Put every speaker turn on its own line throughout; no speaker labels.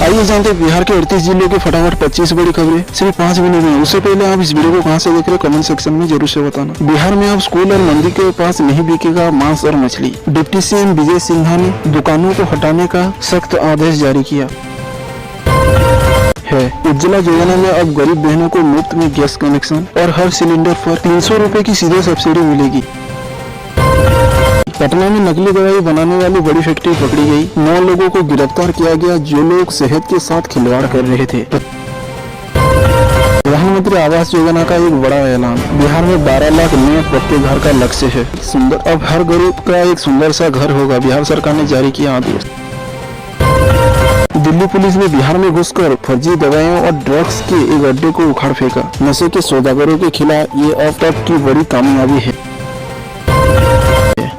आइए जानते हैं बिहार के 38 जिलों के फटाफट 25 बड़ी खबरें सिर्फ 5 मिनट में। उससे पहले आप इस वीडियो को कहां से देख रहे हैं कमेंट सेक्शन में जरूर से बताना। बिहार में अब स्कूल और मंदिर के पास नहीं बिकेगा मांस और मछली। डिप्टी सीएम विजय सिन्हा ने दुकानों को हटाने का सख्त आदेश जारी किया है। उज्ज्वला योजना में अब गरीब बहनों को मुफ्त में गैस कनेक्शन और हर सिलेंडर पर 300 रुपए की सीधे सब्सिडी मिलेगी। पटना में नकली दवाई बनाने वाली बड़ी फैक्ट्री पकड़ी गई। 9 लोगों को गिरफ्तार किया गया जो लोग सेहत के साथ खिलवाड़ कर रहे थे। प्रधानमंत्री आवास योजना का एक बड़ा ऐलान। बिहार में 12 लाख नए पक्के घर का लक्ष्य है। सुंदर अब हर गरीब का एक सुंदर सा घर होगा। बिहार सरकार ने जारी किया आदेश। दिल्ली पुलिस ने बिहार में घुसकर फर्जी दवाइयों और ड्रग्स के एक अड्डे को उखाड़ फेंका। नशे के सौदागरों के खिलाफ ये अब तक की बड़ी कामयाबी है।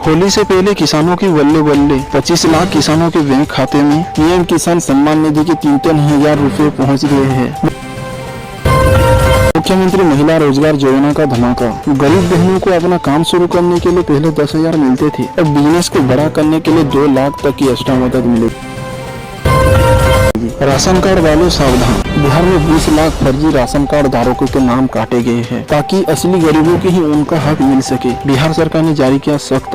होली से पहले किसानों की बल्ले बल्ले। 25 लाख किसानों के बैंक खाते में पीएम किसान सम्मान निधि के 3-3 हजार रुपए पहुंच गए हैं। मुख्यमंत्री महिला रोजगार योजना का धमाका। गरीब बहनों को अपना काम शुरू करने के लिए पहले 10,000 मिलते थे। अब बिजनेस को बड़ा करने के लिए 2 लाख तक की एक्स्ट्रा मदद मिलेगी। राशन कार्ड वालों सावधान। बिहार में 20 लाख फर्जी राशन कार्ड धारकों के नाम काटे गए हैं ताकि असली गरीबों की ही उनका हक मिल सके। बिहार सरकार ने जारी किया सख्त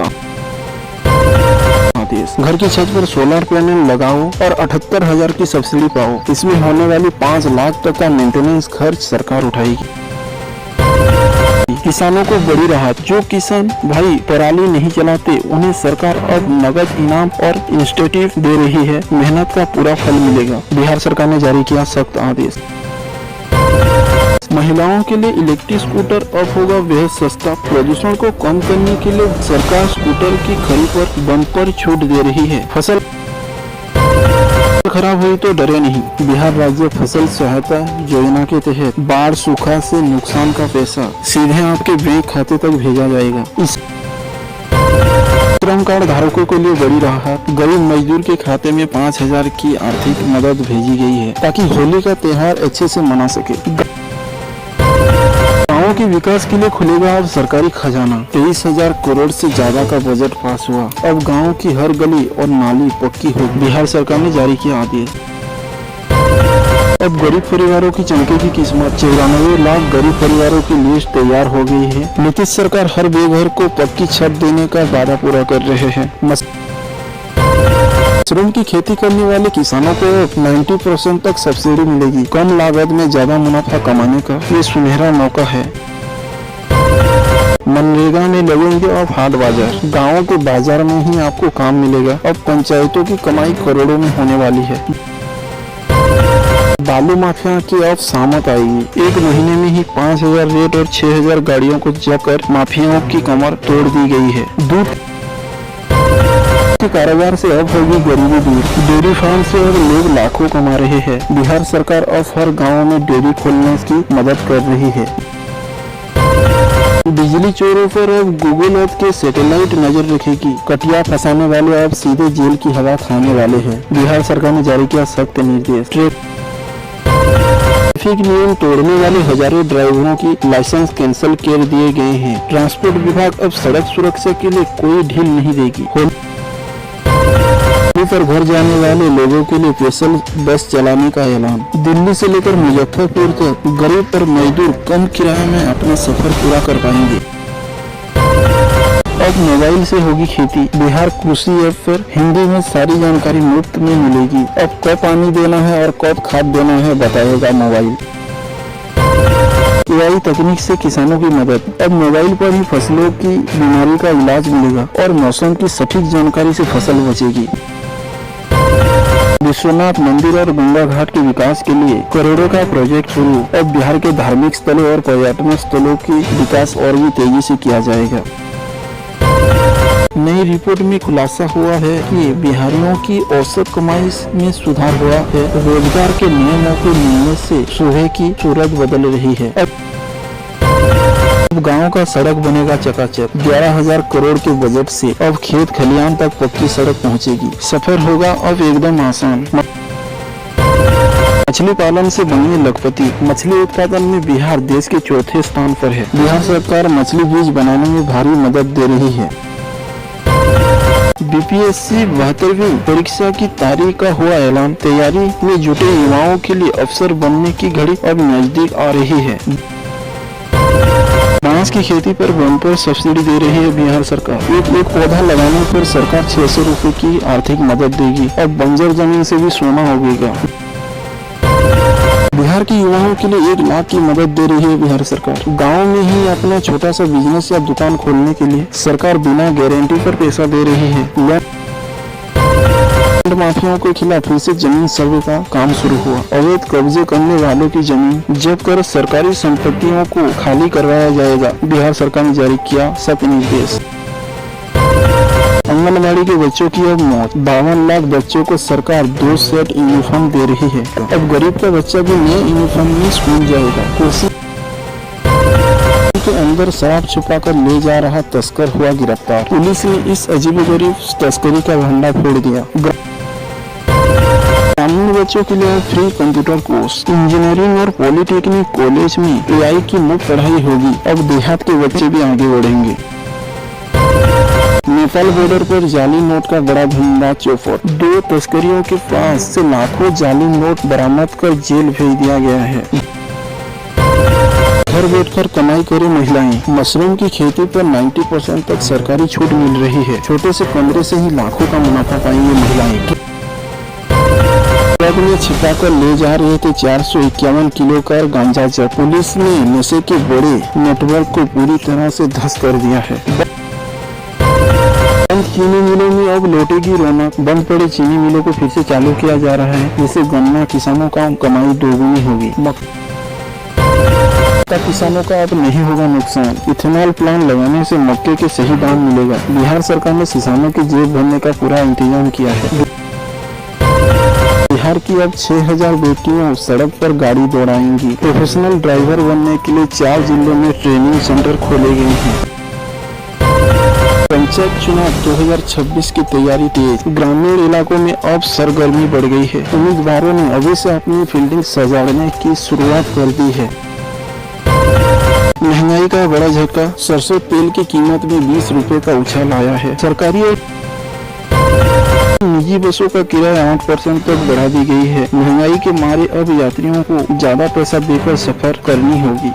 आदेश। घर की छत पर सोलर पैनल लगाओ और 78,000 की सब्सिडी पाओ। इसमें होने वाली 5 लाख तक का मेंटेनेंस खर्च सरकार उठाएगी। किसानों को बड़ी राहत। जो किसान भाई पराली नहीं चलाते उन्हें सरकार अब नगद इनाम और इंसेंटिव दे रही है। मेहनत का पूरा फल मिलेगा। बिहार सरकार ने जारी किया सख्त आदेश। महिलाओं के लिए इलेक्ट्रिक स्कूटर अब होगा बेहद सस्ता। प्रदूषण को कम करने के लिए सरकार स्कूटर की खरीद पर बम्पर छूट दे रही है। फसल खराब हुई तो डरे नहीं। बिहार राज्य फसल सहायता योजना के तहत बाढ़ सूखा से नुकसान का पैसा सीधे आपके बैंक खाते तक भेजा जाएगा। इस श्रम कार्ड धारकों के लिए बड़ी राहत। गरीब मजदूर के खाते में 5,000 की आर्थिक मदद भेजी गई है ताकि होली का त्योहार अच्छे से मना सके। गाँव के विकास के लिए खुलेगा अब सरकारी खजाना। 23,000 करोड़ से ज्यादा का बजट पास हुआ। अब गांव की हर गली और नाली पक्की हो। बिहार सरकार ने जारी किया आदेश। अब गरीब परिवारों की चमकेगी किस्मत। 94 लाख गरीब परिवारों की लिस्ट तैयार हो गई है। नीतीश सरकार हर बेघर को पक्की छत देने का वादा पूरा कर रहे हैं। मशरूम की खेती करने वाले किसानों को 90% तक सब्सिडी मिलेगी। कम लागत में ज्यादा मुनाफा कमाने का ये सुनहरा मौका है। मनरेगा में लगेंगे अब हाट बाजार। गाँव के बाजार में ही आपको काम मिलेगा। अब पंचायतों की कमाई करोड़ों में होने वाली है। बालू माफिया की अब सामत आएगी। 1 महीने में ही 5,000 रेट और 6,000 गाड़ियों को जब्त कर माफियाओं की कमर तोड़ दी गई है। दूध के कारोबार से अब होगी गरीबी दूर। डेयरी फार्म से अब लोग लाखों कमा रहे हैं। बिहार सरकार अब हर गाँव में डेयरी खोलने की मदद कर रही है। बिजली चोरों पर अब गूगल अर्थ के सैटेलाइट नजर रखेगी। कटिया फंसाने वाले अब सीधे जेल की हवा खाने वाले हैं। बिहार सरकार ने जारी किया सख्त निर्देश। ट्रैफिक नियम तोड़ने वाले हजारों ड्राइवरों की लाइसेंस कैंसिल कर दिए गए हैं। ट्रांसपोर्ट विभाग अब सड़क सुरक्षा के लिए कोई ढील नहीं देगी। होली पर घर जाने वाले लोगों के लिए स्पेशल बस चलाने का ऐलान। दिल्ली से लेकर मुजफ्फरपुर तक गरीब और मजदूर कम किराए में अपना सफर पूरा कर पाएंगे। अब मोबाइल से होगी खेती। बिहार कृषि ऐप पर हिंदी में सारी जानकारी मुफ्त में मिलेगी। अब कब पानी देना है और कब खाद देना है बताएगा मोबाइल। AI तकनीक से किसानों की मदद। अब मोबाइल पर ही फसलों की बीमारी का इलाज मिलेगा और मौसम की सटीक जानकारी से फसल बचेगी। विश्वनाथ मंदिर और गंगा घाट के विकास के लिए करोड़ों का प्रोजेक्ट शुरू। अब बिहार के धार्मिक स्थलों और पर्यटन स्थलों की विकास और भी तेजी से किया जाएगा। नई रिपोर्ट में खुलासा हुआ है कि बिहारियों की औसत कमाई में सुधार हुआ है। रोजगार के नए मौके मिलने से सुबह की सूरत बदल रही है। अब गांव का सड़क बनेगा चकाचक। 11,000 करोड़ के बजट से अब खेत खलियान तक पक्की सड़क पहुंचेगी। सफर होगा अब एकदम आसान। मछली पालन से बनेंगे लखपति। मछली उत्पादन में बिहार देश के 4थे स्थान पर है। बिहार सरकार मछली बीज बनाने में भारी मदद दे रही है। बीपीएससी 72वीं परीक्षा की तारीख का हुआ ऐलान। तैयारी में जुटे युवाओं के लिए अफसर बनने की घड़ी अब नजदीक आ रही है। बांस की खेती पर बम्पर सब्सिडी दे रही है बिहार सरकार। एक पौधा लगाने पर सरकार 600 रुपए की आर्थिक मदद देगी। अब बंजर जमीन से भी सोना उगेगा। बिहार के युवाओं के लिए 1 लाख की मदद दे रही है बिहार सरकार। गांव में ही अपना छोटा सा बिजनेस या दुकान खोलने के लिए सरकार बिना गारंटी पर पैसा दे रही है। लैंड माफियाओं के खिलाफ फिर से जमीन सर्वे का काम शुरू हुआ। अवैध कब्जे करने वालों की जमीन जब्त कर सरकारी संपत्तियों को खाली करवाया जाएगा। बिहार सरकार ने जारी किया सख्त निर्देश। आंगनबाड़ी के बच्चों की अब मौत। 52 लाख बच्चों को सरकार 2 सेट यूनिफॉर्म दे रही है। अब गरीब का बच्चा भी नए यूनिफॉर्म में स्कूल जाएगा। कुर्सी के अंदर शराब छुपाकर ले जा रहा तस्कर हुआ गिरफ्तार। पुलिस ने इस अजीबोगरीब तस्करी का भंडा फोड़ दिया। ग्रामीण बच्चों के लिए फ्री कंप्यूटर कोर्स। इंजीनियरिंग और पॉलिटेक्निक कॉलेज में AI की मुफ्त पढ़ाई होगी। अब देहात के बच्चे भी आगे बढ़ेंगे। नेपाल बॉर्डर पर जाली नोट का बड़ा धंधा चौपट। 2 तस्करियों के पास से लाखों जाली नोट बरामद कर जेल भेज दिया गया है। घर बैठकर कमाई करे महिलाएं। मशरूम की खेती पर 90% तक सरकारी छूट मिल रही है। छोटे से कमरे से ही लाखों का मुनाफा पाएंगे महिलाएं। ट्रक में छिपाकर ले जा रहे थे 451 किलो का गांजा जब्त। पुलिस ने नशे के बड़े नेटवर्क को पूरी तरह से ध्वस्त कर दिया है। चीनी मिलों में अब लौटेगी रौनक। बंद पड़े चीनी मिलों को फिर से चालू किया जा रहा है, जिससे गन्ना किसानों का कमाई दोगुनी होगी। मक्का किसानों का अब नहीं होगा नुकसान। इथेनॉल प्लांट लगाने से मक्के के सही दाम मिलेगा। बिहार सरकार ने किसानों की जेब भरने का पूरा इंतजाम किया है। बिहार की अब 6000 बेटियां सड़क पर गाड़ी दौड़ाएंगी। प्रोफेशनल ड्राइवर बनने के लिए 4 जिलों में ट्रेनिंग सेंटर खोले गए हैं। पंचायत चुनाव 2026 की तैयारी तेज। ग्रामीण इलाकों में अब सरगर्मी बढ़ गई है। उम्मीदवारों ने अभी से अपनी फील्डिंग सजाड़ने की शुरुआत कर दी है। महंगाई का बड़ा झटका। सरसों तेल की कीमत में 20 रुपए का उछाल आया है। सरकारी और निजी बसों का किराया 8% तक बढ़ा दी गई है। महंगाई के मारे अब यात्रियों को ज्यादा पैसा देकर सफर करनी होगी।